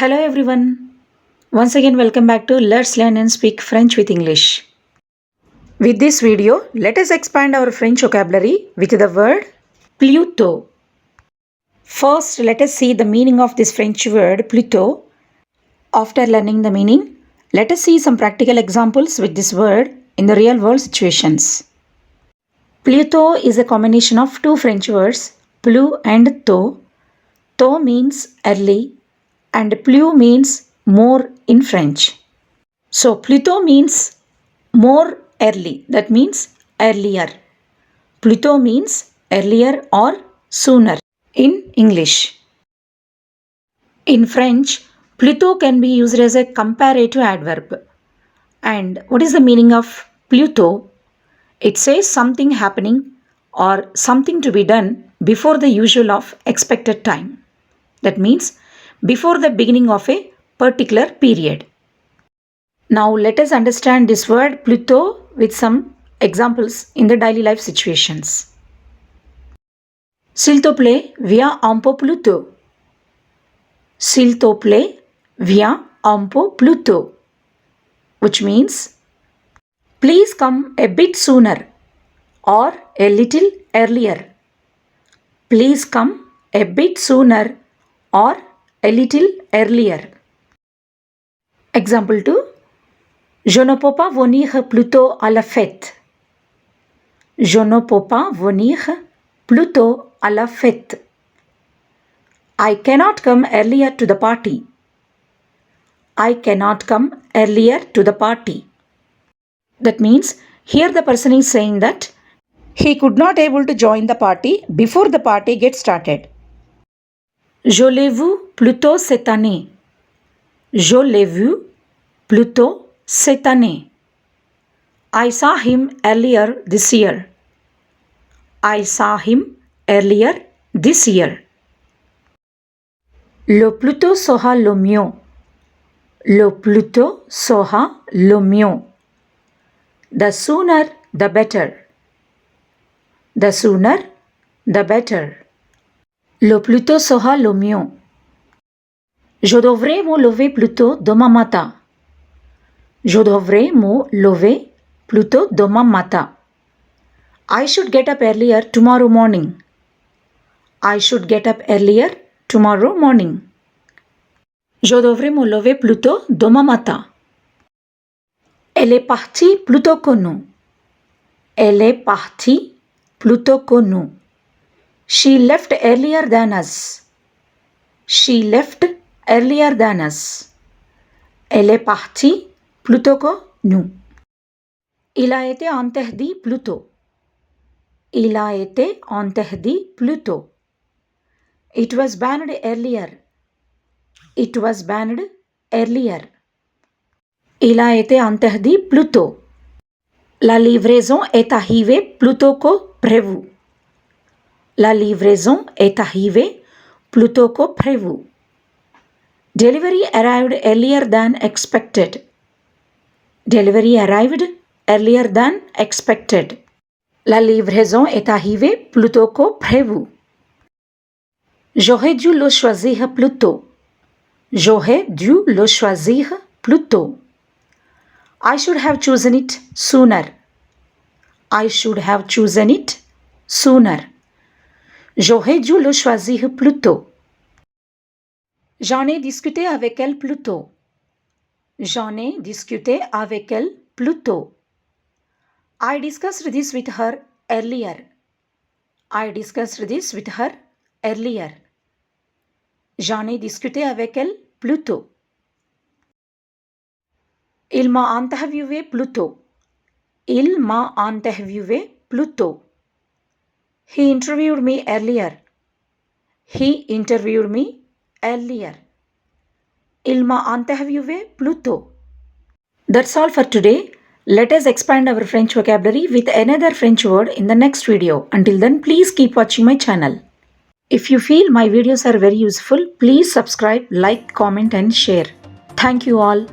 Hello everyone. Once again welcome back to Let's Learn and Speak French with English. With this video, let us expand our French vocabulary with the word plus tôt. First, let us see the meaning of this French word plus tôt. After learning the meaning, let us see some practical examples with this word in the real world situations. Plus tôt is a combination of two French words, plus and tôt. Tôt means early and plus means more in French. So plus tôt means more early, that means earlier. Plus tôt means earlier or sooner in English. In French, plus tôt can be used as a comparative adverb. And what is the meaning of plus tôt? It says something happening or something to be done before the usual of expected time. That means before the beginning of a particular period. Now let us understand this word plus tôt with some examples in the daily life situations. S'il te plaît, viens un peu plus tôt. S'il te plaît, viens un peu plus tôt. Which means, please come a bit sooner or a little earlier. Please come a bit sooner or a little earlier. Example 2. Je ne peux pas venir plus tôt à la fête. Je ne peux pas venir plus tôt à la fête. I cannot come earlier to the party. I cannot come earlier to the party. That means here the person is saying that he could not able to join the party before the party gets started. Je l'ai vu plus tôt cette année. Je l'ai vu plus tôt cette année. I saw him earlier this year. I saw him earlier this year. Le plus tôt sera le mieux. Le plus tôt sera le mieux. The sooner the better. The sooner the better. Le plus tôt sera le mieux. Je devrais me lever plus tôt demain matin. Je devrais me lever plus tôt demain matin. I should get up earlier tomorrow morning. I should get up earlier tomorrow morning. Je devrais me lever plus tôt demain matin. Elle est partie plus tôt que nous. Elle est partie plus tôt que nous. She left earlier than us. She left earlier than us. Elle est partie plus tôt que nous. Il a été interdit plus tôt. Il a été interdit plus tôt. It was banned earlier. It was banned earlier. Il a été interdit plus tôt. La livraison est arrivée plus tôt que prévu. La livraison est arrivée plus tôt que prévu. Delivery arrived earlier than expected. Delivery arrived earlier than expected. La livraison est arrivée plus tôt que prévu. J'aurais dû le choisir plus tôt. J'aurais dû le choisir plus tôt. I should have chosen it sooner. I should have chosen it sooner. J'aurais dû le choisir plus tôt. J'en ai discuté avec elle plus tôt. J'en ai discuté avec elle plus tôt. I discussed this with her earlier. I discussed this with her earlier. J'en ai discuté avec elle plus tôt. Il m'a interviewé plus tôt. Il m'a interviewé plus tôt. He interviewed me earlier. He interviewed me earlier. Il m'a interviewé plus tôt. That's all for today. Let us expand our French vocabulary with another French word in the next video. Until then, please keep watching my channel. If you feel my videos are very useful, please subscribe, like, comment and share. Thank you all.